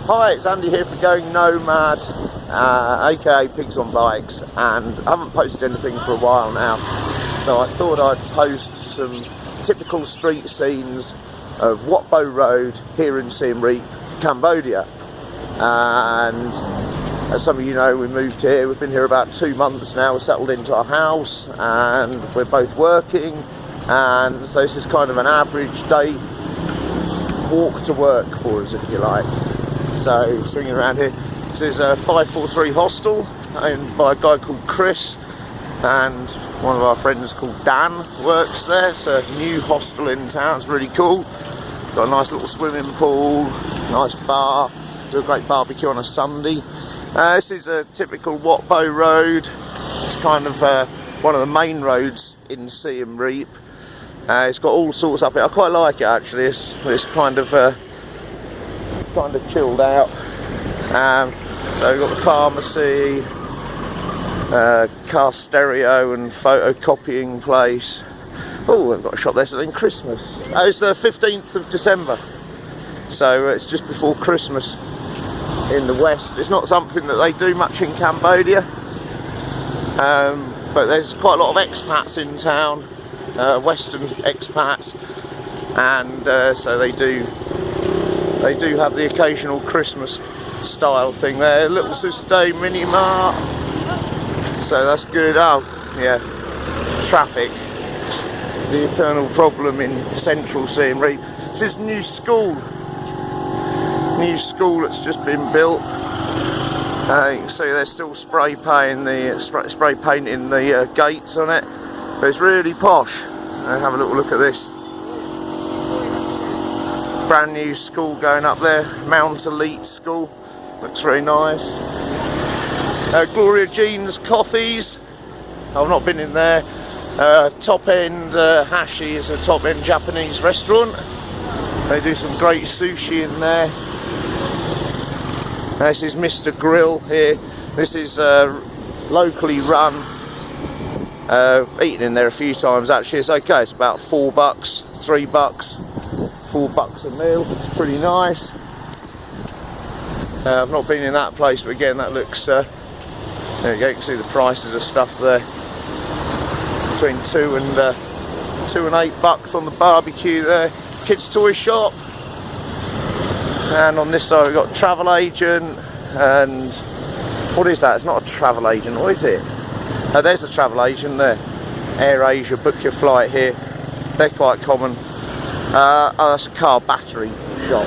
Hi, it's Andy here for Going Nomad, aka Pigs on Bikes, and I haven't posted anything for a while now, so I thought I'd post some typical street scenes of Wat Bo Road here in Siem Reap, Cambodia. And as some of you know, we moved here, we've been here about 2 months now, we're settled into our house and we're both working, and so this is kind of an average day walk to work for us, if you like. So swinging around here, this is a 543 hostel owned by a guy called Chris, and one of our friends called Dan works there. It's a new hostel in town, it's really cool. Got a nice little swimming pool, nice bar, do a great barbecue on a Sunday. This is a typical Wat Bo Road. It's kind of one of the main roads in Siem Reap. It's got all sorts up here. I quite like it actually. It's kind of chilled out. So we've got the pharmacy, car stereo and photocopying place. Oh, we've got a shop there selling Christmas. Oh, it's the 15th of December. So it's just before Christmas in the West. It's not something that they do much in Cambodia. But there's quite a lot of expats in town, Western expats, and so they do have the occasional Christmas style thing there. Little Sister Day mini mart, so that's good. Oh yeah, traffic, the eternal problem in central Siem Reap. This is a new school that's just been built. You can see they're still spray painting the gates on it, but it's really posh. Have a little look at this. Brand new school going up there, Mount Elite School, looks very nice. Gloria Jean's Coffees, I've not been in there. Top End Hashi is a top end Japanese restaurant. They do some great sushi in there. This is Mr. Grill here. This is locally run. Eaten in there a few times actually. It's okay, it's about $4, $3, $4 a meal. It's pretty nice. I've not been in that place, but again that looks there you go, you can see the prices of stuff there, between $2 and $8 on the barbecue there. Kids toy shop, and on this side we've got travel agent. And what is that? It's not a travel agent, what is it? Oh, there's a travel agent there, Air Asia, book your flight here. They're quite common. Oh, that's a car battery shop,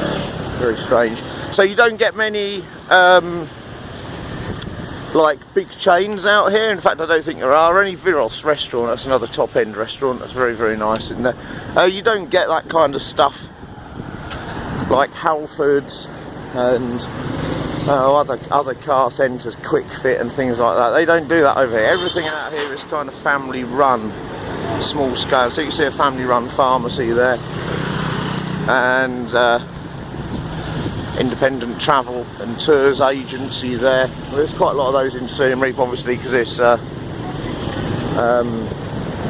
very strange. So you don't get many like big chains out here. In fact, I don't think there are. Only Viros restaurant, that's another top end restaurant, that's very, very nice in there. You don't get that kind of stuff like Halfords and other car centres, Quick Fit and things like that. They don't do that over here. Everything out here is kind of family run, small scale. So you can see a family run pharmacy there, and independent travel and tours agency there. There's quite a lot of those in Siem Reap, obviously, because it's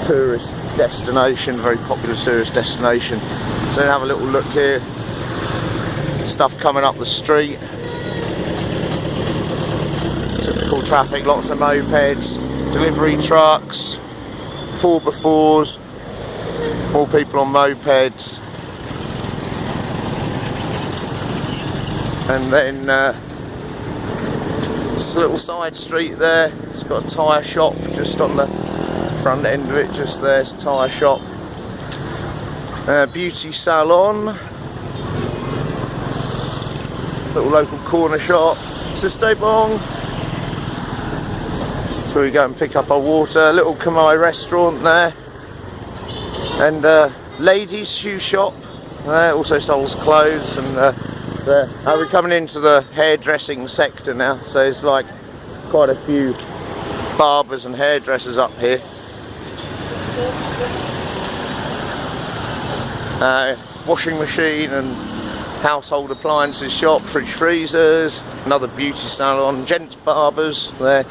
tourist destination, very popular tourist destination. So have a little look here, stuff coming up the street, typical traffic, lots of mopeds, delivery trucks, 4x4s, more people on mopeds. And then there's a little side street there. It's got a tyre shop just on the front end of it, just there. It's a tyre shop. Beauty salon. Little local corner shop. Sistebong. So we go and pick up our water. Little Khmer restaurant there. And ladies shoe shop. Also sells clothes and we're coming into the hairdressing sector now, so it's like quite a few barbers and hairdressers up here. Washing machine and household appliances shop, fridge freezers, another beauty salon, gents barbers there.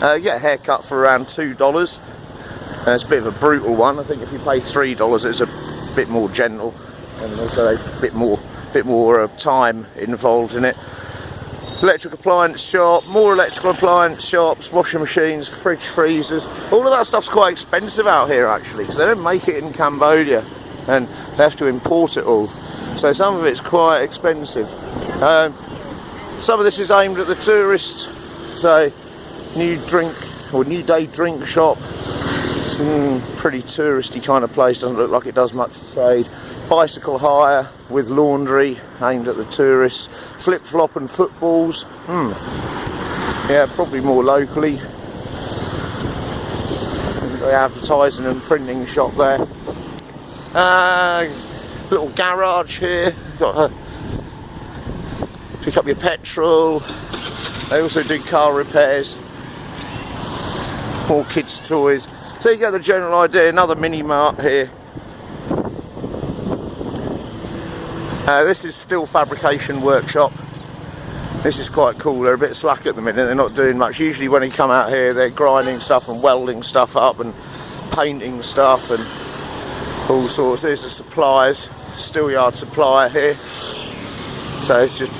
You get a haircut for around $2. It's a bit of a brutal one. I think if you pay $3 it's a bit more gentle, and also a bit more time involved in it. electrical appliance shop, more electrical appliance shops, washing machines, fridge, freezers. All of that stuff's quite expensive out here actually, because they don't make it in Cambodia and they have to import it all. So some of it's quite expensive. Some of this is aimed at the tourists. So new day drink shop. Some pretty touristy kind of place, doesn't look like it does much trade. Bicycle hire with laundry aimed at the tourists. Flip-flop and footballs. Yeah, probably more locally. The advertising and printing shop there. Little garage here. Got to pick up your petrol. They also do car repairs. More kids' toys. So you get the general idea. Another mini mart here. This is still Fabrication Workshop. This is quite cool. They're a bit slack at the minute. They're not doing much. Usually when they come out here, they're grinding stuff and welding stuff up and painting stuff and all sorts. There's the suppliers, steel yard supplier here. So it's just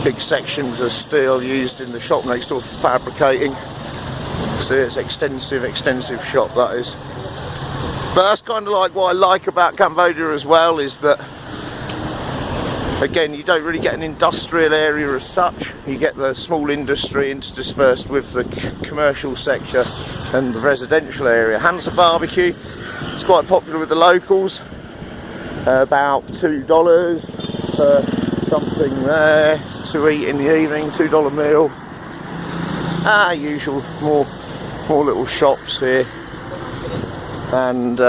big sections of steel used in the shop next door for fabricating. So it's extensive shop, that is. But that's kind of like what I like about Cambodia as well, is that again, you don't really get an industrial area as such. You get the small industry interspersed with the commercial sector and the residential area. Hansa barbecue, it's quite popular with the locals. About $2 for something there to eat in the evening, $2 meal. Usual, more little shops here. And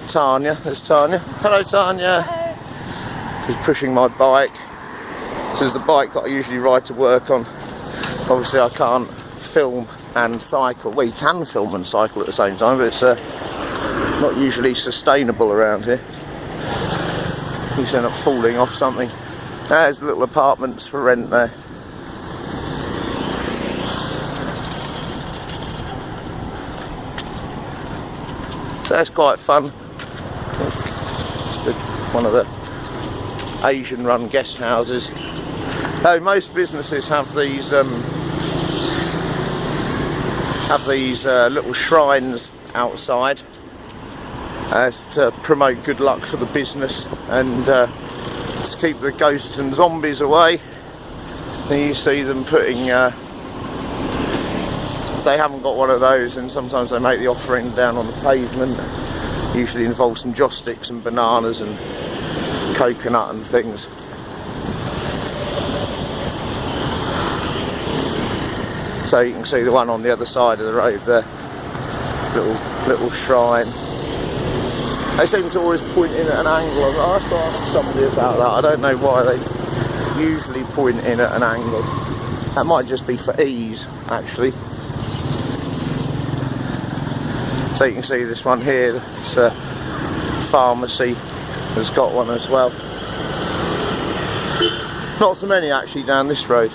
Tanya, there's Tanya. Hello Tanya. She's pushing my bike. This is the bike that I usually ride to work on. Obviously I can't film and cycle. Well, you can film and cycle at the same time, but it's not usually sustainable around here. You just end up falling off something. There's little apartments for rent there. So that's quite fun. Just one of the Asian run guest houses. Most businesses have these little shrines outside to promote good luck for the business and to keep the ghosts and zombies away. And you see them putting if they haven't got one of those, and sometimes they make the offering down on the pavement. Usually involves some joss sticks and bananas and coconut and things. So you can see the one on the other side of the road there, little shrine. They seem to always point in at an angle. I have to ask somebody about that. I don't know why they usually point in at an angle. That might just be for ease, actually. So you can see this one here. It's a pharmacy has got one as well. Not so many actually down this road.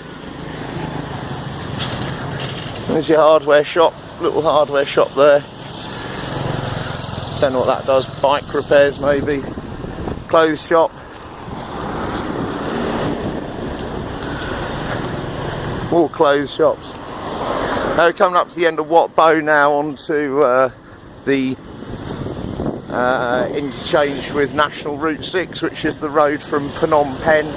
There's your hardware shop, little hardware shop there. Don't know what that does, bike repairs maybe. Clothes shop. More clothes shops. Now we're coming up to the end of Wat Bo now, onto the interchange with National Route 6, which is the road from Phnom Penh.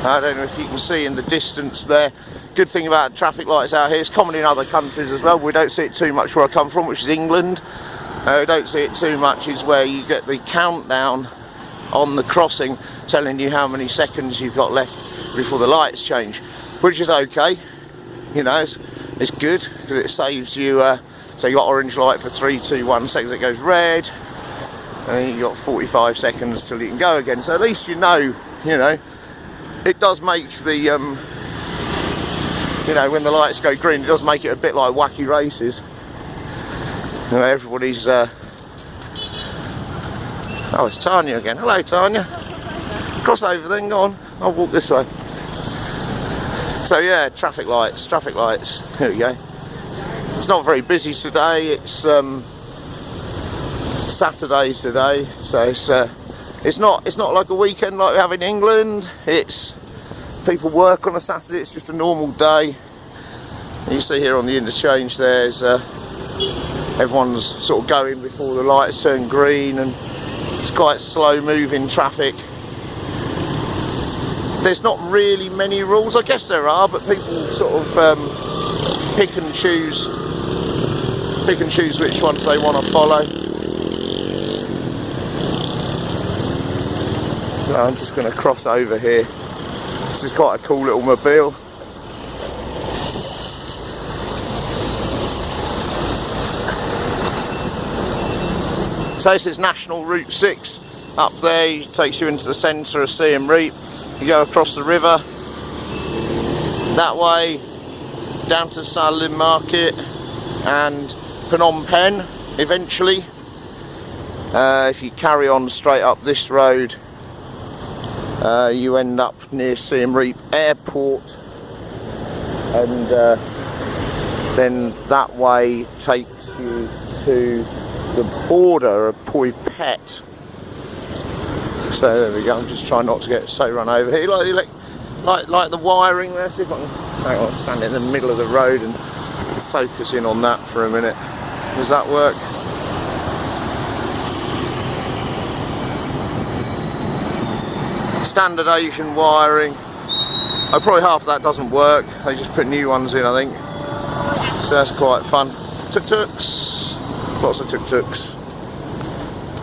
I don't know if you can see in the distance there. Good thing about traffic lights out here, it's common in other countries as well. We don't see it too much where I come from, which is England. We don't see it too much is where you get the countdown on the crossing telling you how many seconds you've got left before the lights change, which is okay. You know, it's good because it saves you. So you got orange light for 3, 2, 1 seconds, it goes red, and then you got 45 seconds till you can go again. So at least you know, it does make the, when the lights go green, it does make it a bit like wacky races. Everybody's, oh, it's Tanya again. Hello, Tanya. Cross over then, go on. I'll walk this way. So yeah, traffic lights. Here we go. It's not very busy today. It's Saturday today, so it's It's not like a weekend like we have in England. It's people work on a Saturday. It's just a normal day. You see here on the interchange there's everyone's sort of going before the lights turn green, and it's quite slow moving traffic. There's not really many rules. I guess there are, but people sort of pick and choose which ones they want to follow. So I'm just going to cross over here. This is quite a cool little mobile. So this is National Route 6. Up there, it takes you into the centre of Siem Reap. You go across the river that way down to Salim Market and Phnom Penh eventually. If you carry on straight up this road, you end up near Siem Reap Airport, and then that way takes you to the border of Phoi Phet. So there we go. I'm just trying not to get so run over here. Like the wiring there. See if I can hang on, stand in the middle of the road and focus in on that for a minute. Does that work? Standard Asian wiring. Oh, probably half of that doesn't work. They just put new ones in, I think. So that's quite fun. Tuk-tuks. Lots of tuk-tuks.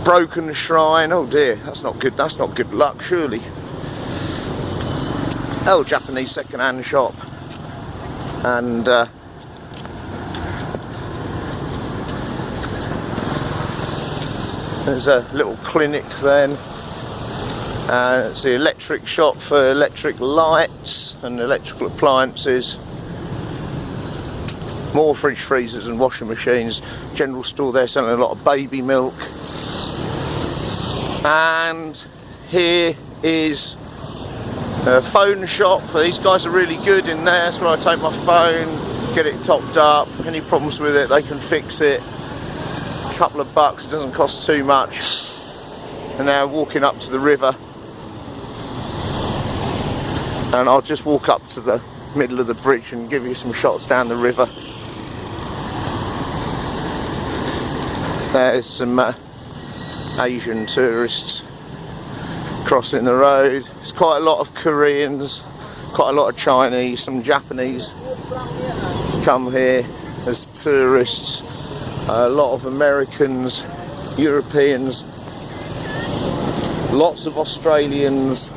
Broken shrine. Oh dear, that's not good. That's not good luck, surely. Oh, Japanese second-hand shop. And there's a little clinic then. It's the electric shop for electric lights and electrical appliances. More fridge freezers and washing machines. General store there selling a lot of baby milk. And here is a phone shop. These guys are really good in there. That's where I take my phone, get it topped up. Any problems with it, they can fix it. A couple of bucks, it doesn't cost too much. And now walking up to the river. And I'll just walk up to the middle of the bridge and give you some shots down the river. There's some Asian tourists crossing the road. There's quite a lot of Koreans, quite a lot of Chinese, some Japanese come here as tourists, a lot of Americans, Europeans, lots of Australians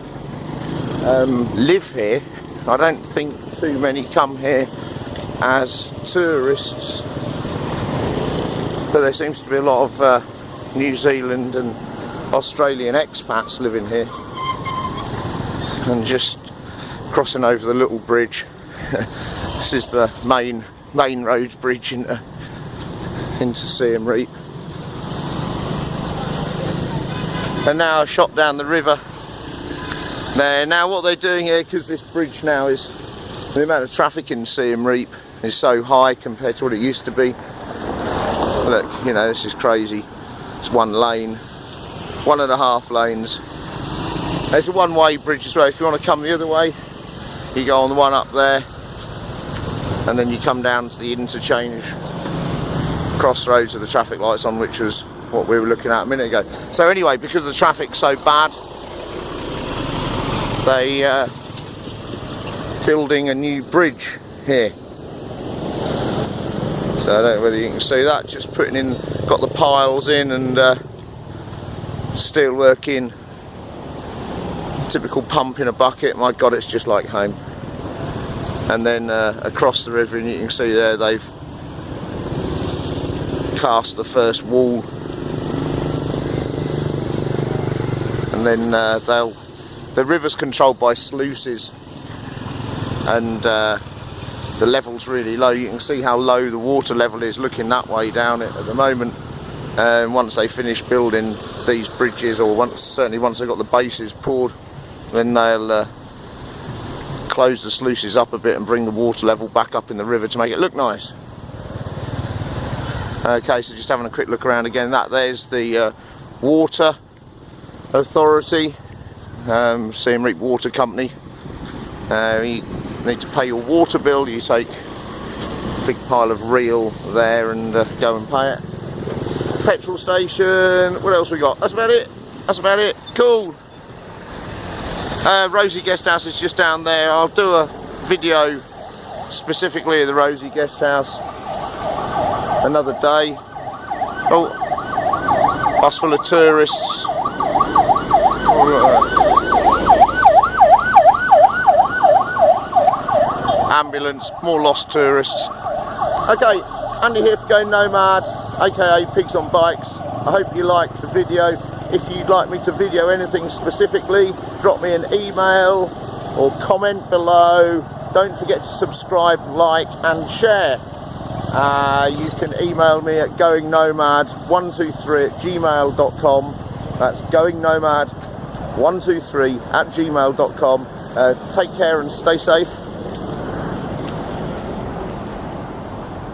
live here. I don't think too many come here as tourists, but there seems to be a lot of New Zealand and Australian expats living here. And just crossing over the little bridge. This is the main road bridge into Siem Reap. And now a shot down the river there. Now what they're doing here, because this bridge now is, the amount of traffic in Siem Reap is so high compared to what it used to be. Look, you know, this is crazy. It's one lane, 1.5 lanes. There's a one-way bridge as well. If you want to come the other way, you go on the one up there, and then you come down to the interchange crossroads with the traffic lights on, which was what we were looking at a minute ago. So anyway, because the traffic's so bad, they building a new bridge here. So I don't know whether you can see that, just putting in, got the piles in and steel work in. Typical pump in a bucket. My God, it's just like home. And then across the river, and you can see there they've cast the first wall. And then the river's controlled by sluices, and the level's really low. You can see how low the water level is looking that way down it at the moment. And once they finish building these bridges, or certainly once they've got the bases poured, then they'll close the sluices up a bit and bring the water level back up in the river to make it look nice. Okay, so just having a quick look around again. There's the water authority, Siem Reap Water Company. You need to pay your water bill. You take a big pile of real there and go and pay it. Petrol station. What else we got? That's about it. That's about it. Cool. Rosie Guest House is just down there. I'll do a video specifically of the Rosie Guest House another day. Oh, bus full of tourists. Ambulance, more lost tourists. Okay, Andy here for Going Nomad, aka Pigs on Bikes. I hope you liked the video. If you'd like me to video anything specifically, drop me an email or comment below. Don't forget to subscribe, like and share. You can email me at goingnomad123@gmail.com. That's goingnomad123@gmail.com. Take care and stay safe.